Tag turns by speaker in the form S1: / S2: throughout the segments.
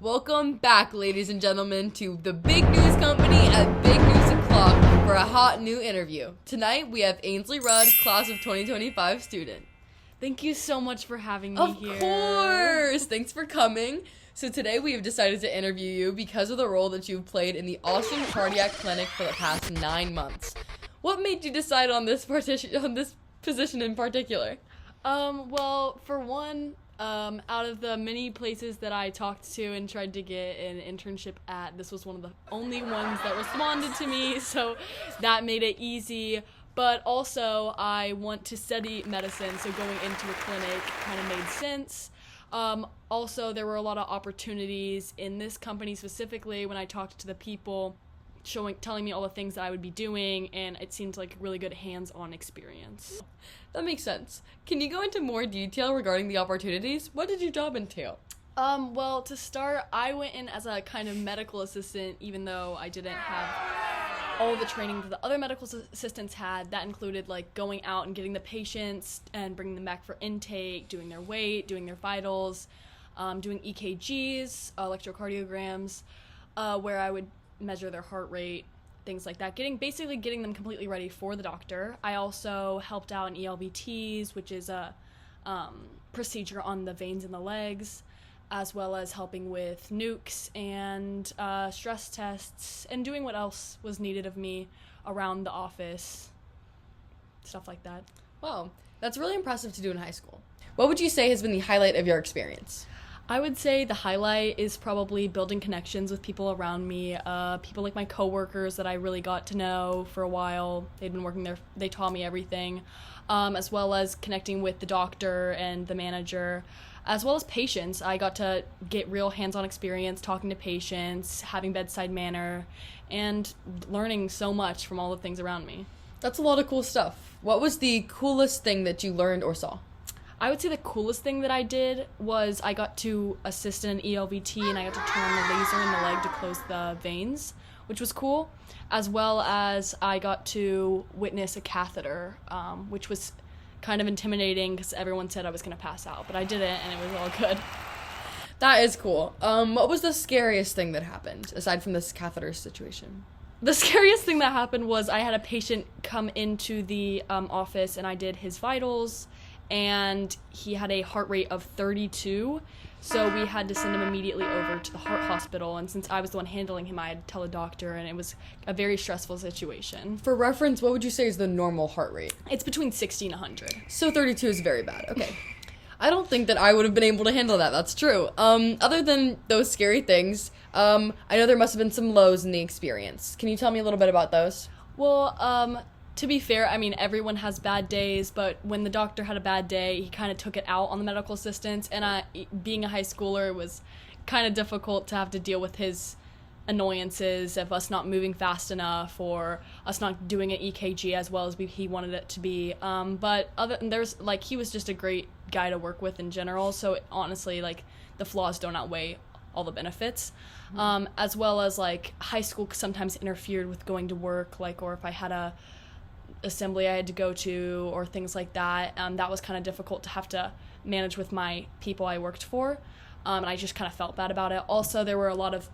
S1: Welcome back, ladies and gentlemen, to the big news company at Big News O'Clock for a hot new interview. Tonight, we have Ainsley Rudd, class of 2025 student.
S2: Thank you so much for having me here.
S1: Of course! Thanks for coming. So today we have decided to interview you because of the role that you've played in the Austin Cardiac Clinic for the past 9 months. What made you decide on this position in particular?
S2: Well, for one, out of the many places that I talked to and tried to get an internship at, this was one of the only ones that responded to me, so that made it easy. But also, I want to study medicine, so going into a clinic kind of made sense. Also, there were a lot of opportunities in this company specifically when I talked to the people, telling me all the things that I would be doing, and it seemed like a really good hands-on experience.
S1: That makes sense. Can you go into more detail regarding the opportunities? What did your job entail?
S2: Well, to start, I went in as a kind of medical assistant, even though I didn't have all the training that the other medical assistants had. That included, like, going out and getting the patients and bringing them back for intake, doing their weight, doing their vitals, doing EKGs, electrocardiograms, where I would measure their heart rate, things like that, basically getting them completely ready for the doctor. I also helped out in ELVTs, which is a procedure on the veins in the legs, as well as helping with nukes and stress tests and doing what else was needed of me around the office, stuff like that.
S1: Wow, that's really impressive to do in high school. What would you say has been the highlight of your experience?
S2: I would say the highlight is probably building connections with people around me, people like my coworkers that I really got to know for a while. They'd been working there, they taught me everything, as well as connecting with the doctor and the manager, as well as patients. I got to get real hands-on experience talking to patients, having bedside manner, and learning so much from all the things around me.
S1: That's a lot of cool stuff. What was the coolest thing that you learned or saw?
S2: I would say the coolest thing that I did was I got to assist in an ELVT, and I got to turn on the laser in the leg to close the veins, which was cool, as well as I got to witness a catheter, which was kind of intimidating because everyone said I was going to pass out, but I didn't, and it was all good.
S1: That is cool. What was the scariest thing that happened, aside from this catheter situation?
S2: The scariest thing that happened was I had a patient come into the office, and I did his vitals, and he had a heart rate of 32, so we had to send him immediately over to the heart hospital, and since I was the one handling him, I had to tell a doctor, and it was a very stressful situation.
S1: For reference, what would you say is the normal heart rate?
S2: It's between 60 and 100.
S1: So 32 is very bad. Okay. I don't think that I would have been able to handle that. That's true. Other than those scary things, I know there must have been some lows in the experience. Can you tell me a little bit about those?
S2: Well, to be fair, I mean, everyone has bad days, but when the doctor had a bad day, he kind of took it out on the medical assistants, and being a high schooler, it was kind of difficult to have to deal with his annoyances of us not moving fast enough or us not doing an EKG as well as he wanted it to be. But he was just a great guy to work with in general, so honestly, like, the flaws don't outweigh all the benefits. As well as, like, high school sometimes interfered with going to work, like, or if I had a assembly I had to go to or things like that, that was kind of difficult to have to manage with my people I worked for, and I just kind of felt bad about it. Also, there were a lot of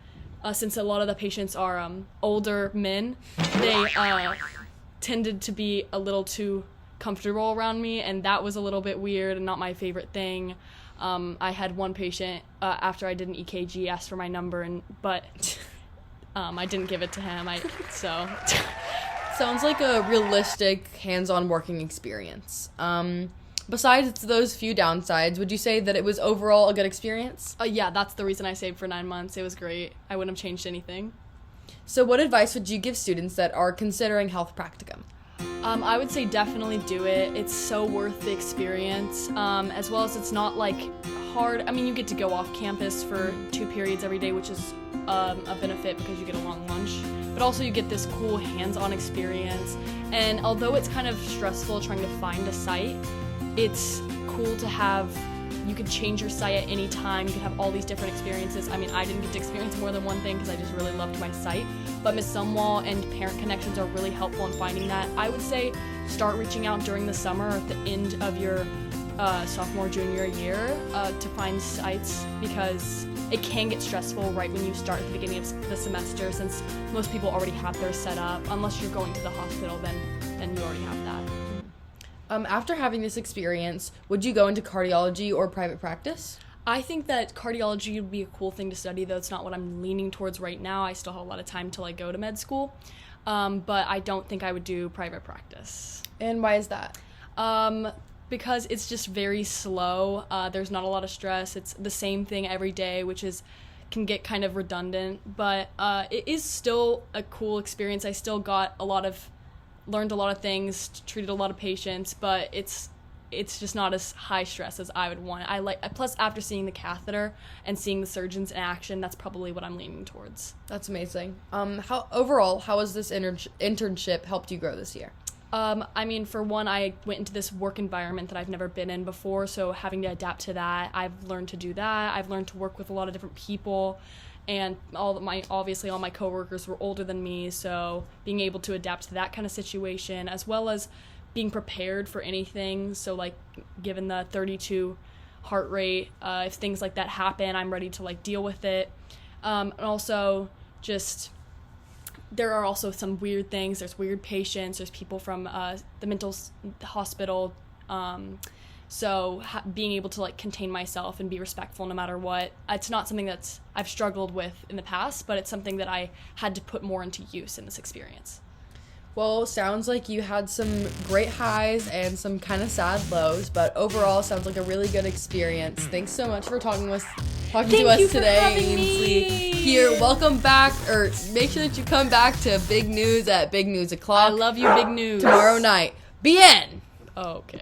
S2: since a lot of the patients are older men, they tended to be a little too comfortable around me, and that was a little bit weird and not my favorite thing. I had one patient after I did an EKG asked for my number, but I didn't give it to him.
S1: Sounds like a realistic, hands-on working experience. Besides those few downsides, would you say that it was overall a good experience?
S2: Yeah, that's the reason I stayed for 9 months. It was great. I wouldn't have changed anything.
S1: So what advice would you give students that are considering health practicum?
S2: I would say definitely do it. It's so worth the experience, as well as it's not, like, hard. I mean, you get to go off campus for 2 periods every day, which is a benefit because you get a long lunch. But also you get this cool hands-on experience. And although it's kind of stressful trying to find a site, it's cool to have, you could change your site at any time. You could have all these different experiences. I mean, I didn't get to experience more than one thing because I just really loved my site. But Miss Sumwall and Parent Connections are really helpful in finding that. I would say start reaching out during the summer or at the end of your sophomore, junior year to find sites, because it can get stressful right when you start at the beginning of the semester, since most people already have theirs set up. Unless you're going to the hospital, then you already have that.
S1: After having this experience, would you go into cardiology or private practice?
S2: I think that cardiology would be a cool thing to study, though it's not what I'm leaning towards right now. I still have a lot of time till I go to med school, but I don't think I would do private practice.
S1: And why is that?
S2: Because it's just very slow. There's not a lot of stress. It's the same thing every day, which can get kind of redundant, but it is still a cool experience. I still learned a lot of things, treated a lot of patients, but it's just not as high stress as I would want. Plus, after seeing the catheter and seeing the surgeons in action, that's probably what I'm leaning towards.
S1: That's amazing. How has this internship helped you grow this year?
S2: For one, I went into this work environment that I've never been in before, so having to adapt to that, I've learned to do that. I've learned to work with a lot of different people, and all my coworkers were older than me, so being able to adapt to that kind of situation, as well as being prepared for anything. So, like, given the 32 heart rate, if things like that happen, I'm ready to, like, deal with it. And also, just, there are also some weird things. There's weird patients. There's people from the mental hospital. So being able to, like, contain myself and be respectful no matter what, it's not something that I've struggled with in the past, but it's something that I had to put more into use in this experience.
S1: Well, sounds like you had some great highs and some kind of sad lows, but overall sounds like a really good experience. Thanks so much for talking to us today, Ainsley. Here, welcome back, or make sure that you come back to Big News at Big News O'Clock.
S2: I love you, Big News.
S1: Tomorrow night. Bien!
S2: Oh, okay.